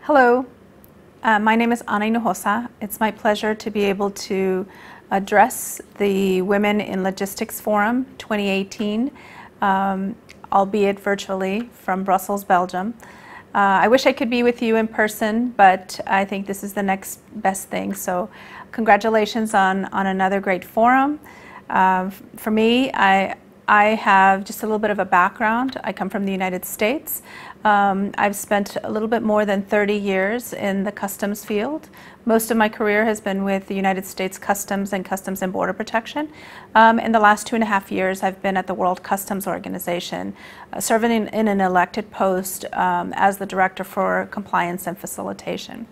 Hello, my name is Hinojosa. It's my pleasure to be able to address the Women in Logistics Forum 2018, albeit virtually from Brussels, Belgium. I wish I could be with you in person, but I think this is the next best thing. So congratulations on another great forum. For me, I have just a little bit of a background. I come from the United States. I've spent a little bit more than 30 years in the customs field. Most of my career has been with the United States Customs and Border Protection. In the last 2.5 years, I've been at the World Customs Organization, serving in an elected post as the Director for Compliance and Facilitation.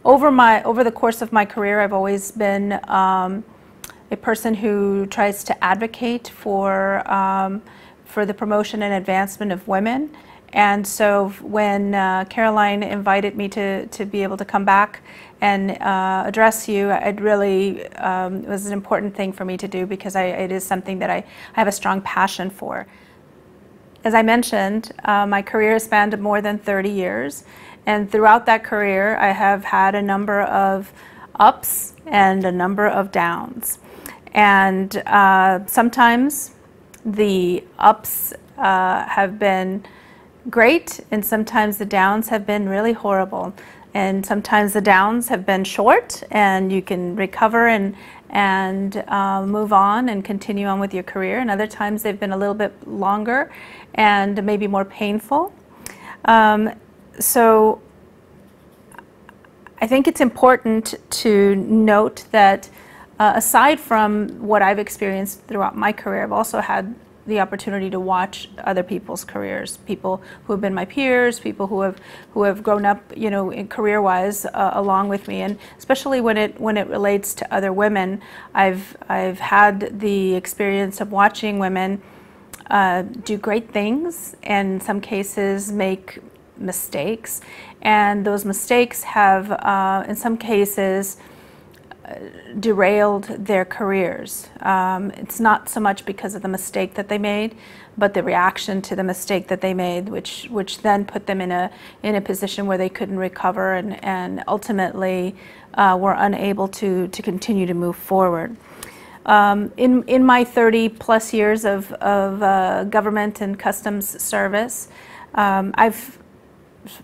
Over the course of my career, I've always been a person who tries to advocate for the promotion and advancement of women. And so when Caroline invited me to be able to come back and address you, it really was an important thing for me to do because it is something that I have a strong passion for. As I mentioned, my career spanned more than 30 years. And throughout that career, I have had a number of ups and a number of downs. And sometimes the ups have been great, and sometimes the downs have been really horrible. And sometimes the downs have been short, and you can recover and move on and continue on with your career. And other times they've been a little bit longer and maybe more painful. So I think it's important to note that aside from what I've experienced throughout my career, I've also had the opportunity to watch other people's careers, people who have been my peers, people who have grown up, you know, career-wise along with me, and especially when it relates to other women, I've had the experience of watching women do great things, and in some cases make mistakes, and those mistakes have, in some cases, derailed their careers. It's not so much because of the mistake that they made, but the reaction to the mistake that they made, which then put them in a position where they couldn't recover and ultimately were unable to continue to move forward. In my 30+ years of government and customs service, I've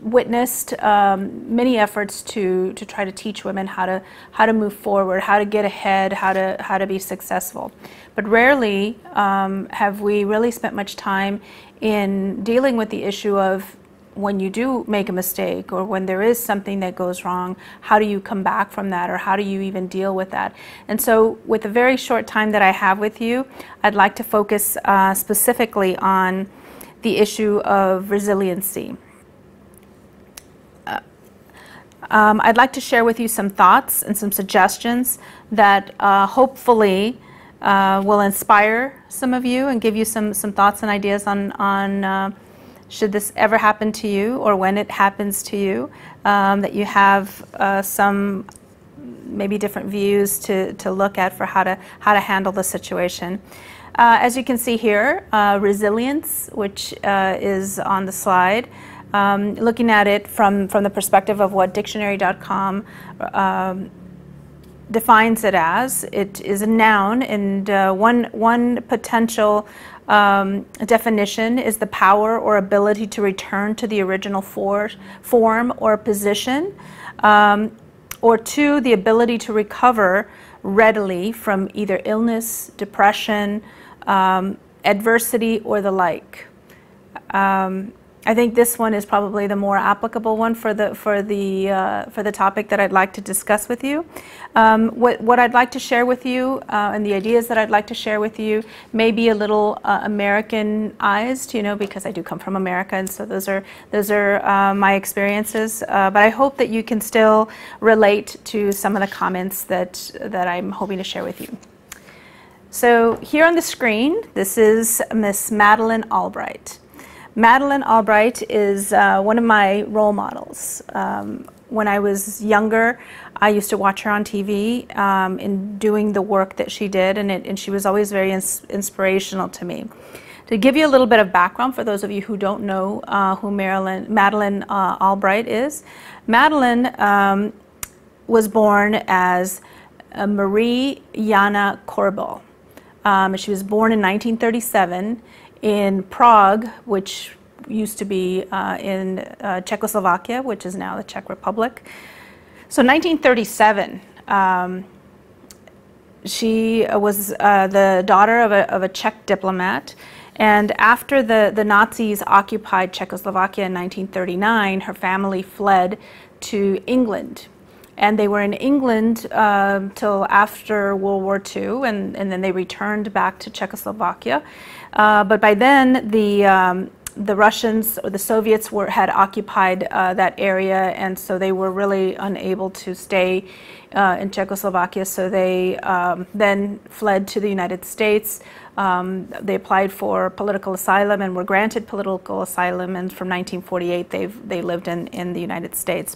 witnessed many efforts to try to teach women how to move forward, how to get ahead, how to be successful. But rarely have we really spent much time in dealing with the issue of when you do make a mistake or when there is something that goes wrong, how do you come back from that, or how do you even deal with that? And so with the very short time that I have with you, I'd like to focus specifically on the issue of resiliency. I'd like to share with you some thoughts and some suggestions that hopefully will inspire some of you and give you some thoughts and ideas on should this ever happen to you, or when it happens to you, that you have some maybe different views to look at for how to handle the situation. As you can see here, resilience, which is on the slide. Looking at it from the perspective of what dictionary.com defines it as, it is a noun, and one potential definition is the power or ability to return to the original form or position, or two, the ability to recover readily from either illness, depression, adversity, or the like. I think this one is probably the more applicable one for the topic that I'd like to discuss with you. What I'd like to share with you and the ideas that I'd like to share with you may be a little Americanized, you know, because I do come from America, and so those are my experiences. But I hope that you can still relate to some of the comments that I'm hoping to share with you. So here on the screen, this is Miss Madeline Albright. Madeline Albright is one of my role models. When I was younger, I used to watch her on TV in doing the work that she did, and she was always very inspirational to me. To give you a little bit of background for those of you who don't know who Madeline Albright is, Madeline was born as Marie Jana Korbel. She was born in 1937 in Prague, which used to be in Czechoslovakia, which is now the Czech Republic. So 1937, she was the daughter of a Czech diplomat. And after the Nazis occupied Czechoslovakia in 1939, her family fled to England. And they were in England till after World War II, and then they returned back to Czechoslovakia. But by then, the Russians or the Soviets had occupied that area, and so they were really unable to stay in Czechoslovakia. So they then fled to the United States. They applied for political asylum and were granted political asylum, and from 1948 they lived in the United States.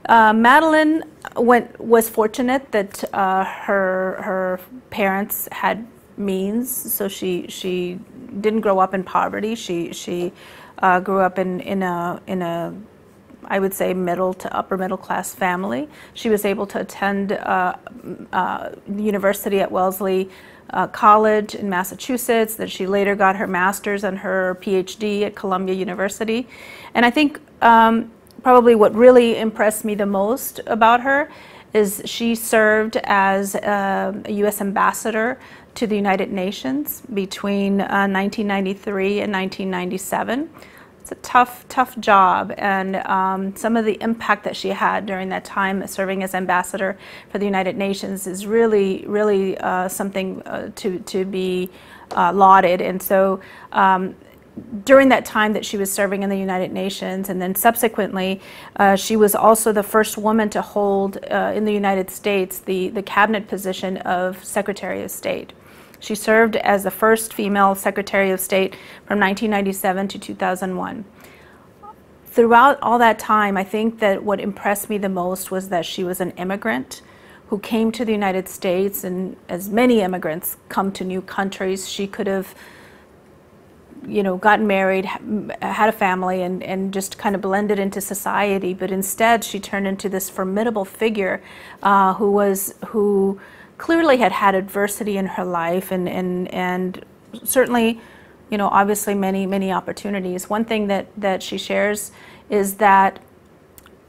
Madeline was fortunate that her parents had means, so she didn't grow up in poverty. She grew up in a I would say middle to upper middle class family. She was able to attend university at Wellesley College in Massachusetts. That she later got her master's and her PhD at Columbia University. And I think probably what really impressed me the most about her is she served as a U.S. ambassador to the United Nations between 1993 and 1997. It's a tough job, and some of the impact that she had during that time serving as ambassador for the United Nations is really something to be lauded. And so during that time that she was serving in the United Nations, and then subsequently she was also the first woman to hold in the United States the cabinet position of Secretary of State. She served as the first female Secretary of State from 1997 to 2001. Throughout all that time, I think that what impressed me the most was that she was an immigrant who came to the United States, and as many immigrants come to new countries, she could have gotten married, had a family, and just kind of blended into society. But instead, she turned into this formidable figure who clearly had adversity in her life, and certainly, obviously many opportunities. One thing that she shares is that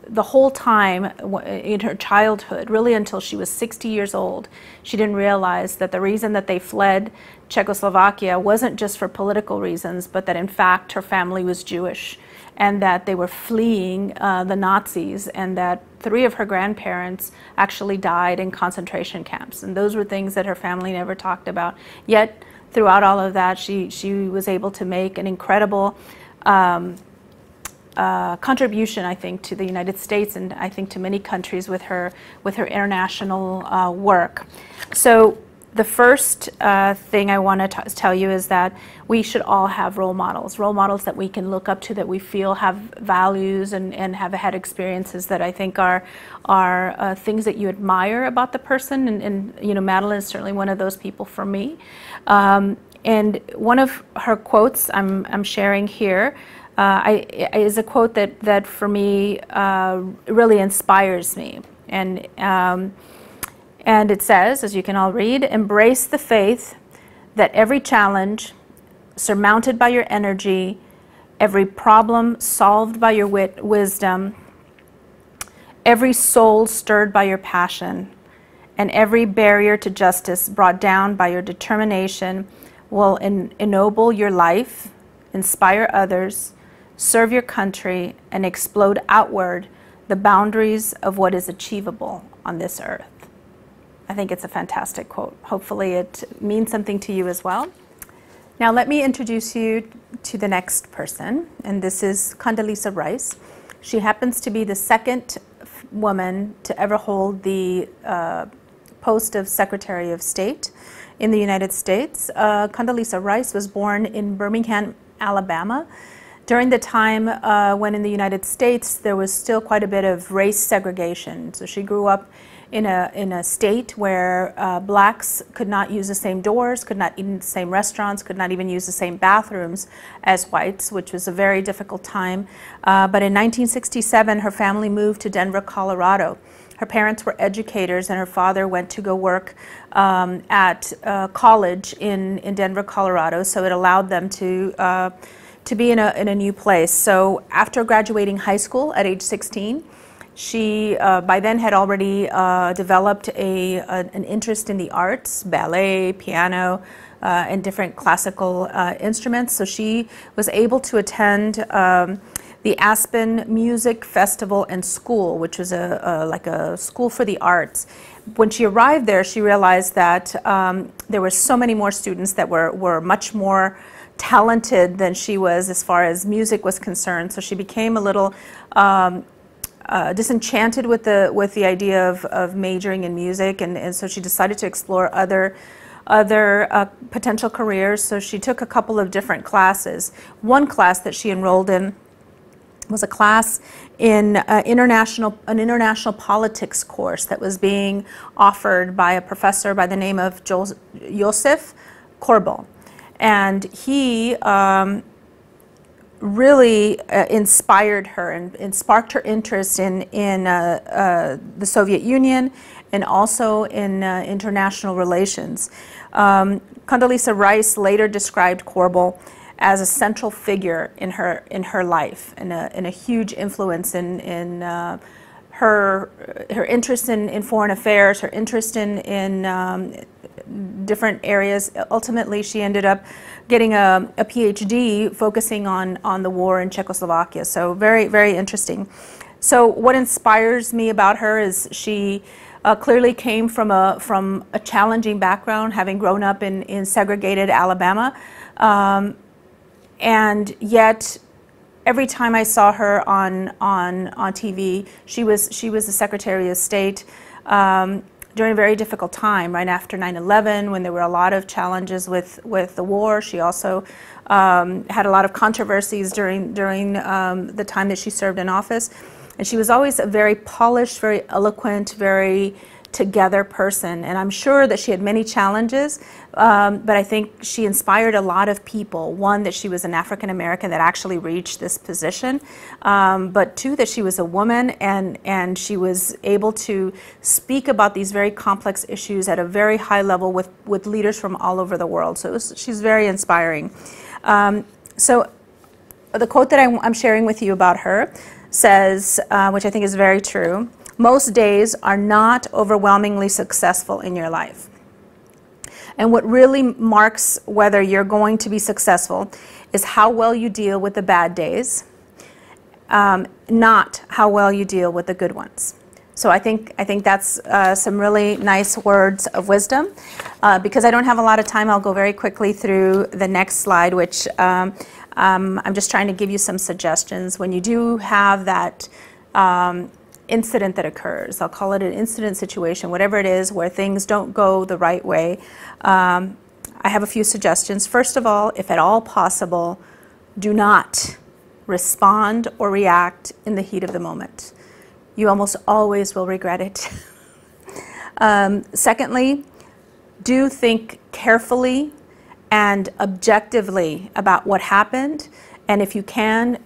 the whole time in her childhood, really until she was 60 years old, she didn't realize that the reason that they fled Czechoslovakia wasn't just for political reasons, but that in fact her family was Jewish, and that they were fleeing the Nazis, and that 3 of her grandparents actually died in concentration camps. And those were things that her family never talked about. Yet throughout all of that, she was able to make an incredible contribution, I think, to the United States, and I think to many countries with her international work. So the first thing I want to tell you is that we should all have role models that we can look up to, that we feel have values and have had experiences that I think are things that you admire about the person. And Madeline is certainly one of those people for me. And one of her quotes I'm sharing here is a quote that for me really inspires me. And it says, as you can all read, "Embrace the faith that every challenge surmounted by your energy, every problem solved by your wisdom, every soul stirred by your passion, and every barrier to justice brought down by your determination will ennoble your life, inspire others, serve your country, and explode outward the boundaries of what is achievable on this earth." I think it's a fantastic quote. Hopefully it means something to you as well. Now let me introduce you to the next person, and this is Condoleezza Rice. She happens to be the second woman to ever hold the post of Secretary of State in the United States. Condoleezza Rice was born in Birmingham, Alabama, during the time when in the United States there was still quite a bit of race segregation. So she grew up in a state where blacks could not use the same doors, could not eat in the same restaurants, could not even use the same bathrooms as whites, which was a very difficult time. But in 1967, her family moved to Denver, Colorado. Her parents were educators, and her father went to go work at college in Denver, Colorado, so it allowed them to be in a new place. So after graduating high school at age 16, she by then had already developed an interest in the arts, ballet, piano, and different classical instruments. So she was able to attend the Aspen Music Festival and School, which was like a school for the arts. When she arrived there, she realized that there were so many more students that were much more talented than she was as far as music was concerned. So she became a little disenchanted with the idea of majoring in music, and so she decided to explore other potential careers. So she took a couple of different classes. One class that she enrolled in was a class in an international politics course that was being offered by a professor by the name of Joseph Corbel. And he really inspired her and sparked her interest in the Soviet Union and also in international relations. Condoleezza Rice later described Corbel as a central figure in her life and a huge influence in her interest in foreign affairs, her interest in different areas. Ultimately, she ended up getting a PhD focusing on the war in Czechoslovakia. So very, very interesting. So what inspires me about her is she clearly came from a challenging background, having grown up in segregated Alabama. And yet, every time I saw her on TV, she was the Secretary of State during a very difficult time, right after 9/11, when there were a lot of challenges with the war. She also had a lot of controversies during the time that she served in office. And she was always a very polished, very eloquent, very together person. And I'm sure that she had many challenges, but I think she inspired a lot of people. One, that she was an African American that actually reached this position, but two, that she was a woman and she was able to speak about these very complex issues at a very high level with leaders from all over the world. So she's very inspiring. So the quote that I'm sharing with you about her says, which I think is very true: most days are not overwhelmingly successful in your life. And what really marks whether you're going to be successful is how well you deal with the bad days, not how well you deal with the good ones. So I think that's some really nice words of wisdom. Because I don't have a lot of time, I'll go very quickly through the next slide, which I'm just trying to give you some suggestions. When you do have that incident that occurs, I'll call it an incident situation, whatever it is, where things don't go the right way, I have a few suggestions. First of all, if at all possible, do not respond or react in the heat of the moment. You almost always will regret it. Secondly, do think carefully and objectively about what happened, and if you can,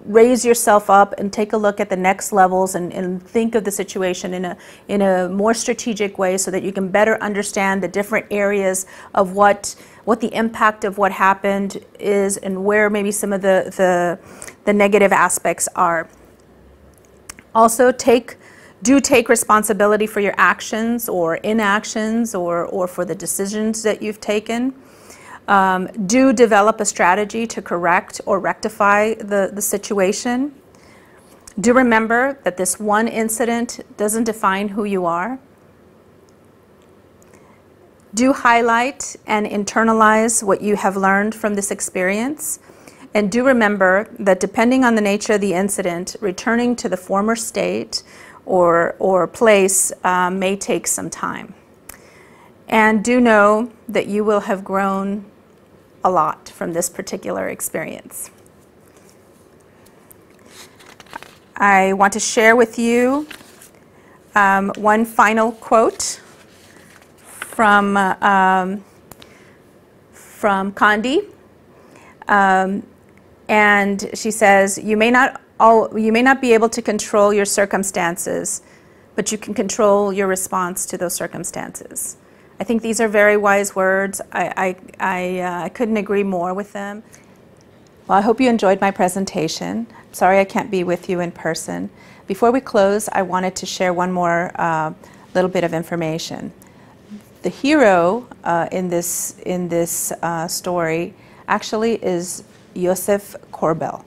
raise yourself up and take a look at the next levels and think of the situation in a more strategic way, so that you can better understand the different areas of what the impact of what happened is and where maybe some of the negative aspects are. Also, do take responsibility for your actions or inactions or for the decisions that you've taken. Do develop a strategy to correct or rectify the situation. Do remember that this one incident doesn't define who you are. Do highlight and internalize what you have learned from this experience. And do remember that depending on the nature of the incident, returning to the former state or place may take some time. And do know that you will have grown a lot from this particular experience. I want to share with you One final quote from Condi, and she says, you may not be able to control your circumstances, but you can control your response to those circumstances. I think these are very wise words. I couldn't agree more with them. Well, I hope you enjoyed my presentation. Sorry I can't be with you in person. Before we close, I wanted to share one more little bit of information. The hero in this story actually is Yosef Korbel.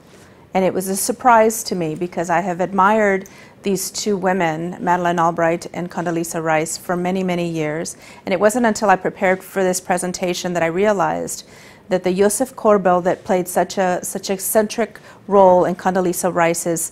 And it was a surprise to me because I have admired these two women, Madeline Albright and Condoleezza Rice, for many, many years. And it wasn't until I prepared for this presentation that I realized that the Yosef Korbel that played such a centric role in Condoleezza Rice's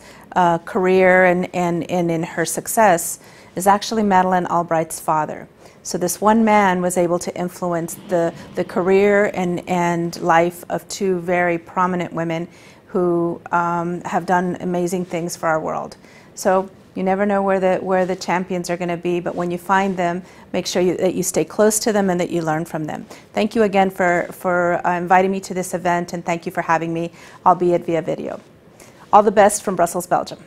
career and in her success is actually Madeline Albright's father. So this one man was able to influence the career and life of two very prominent women who have done amazing things for our world. So you never know where the champions are going to be, but when you find them, make sure that you stay close to them and that you learn from them. Thank you again for inviting me to this event, and thank you for having me, albeit via video. All the best from Brussels, Belgium.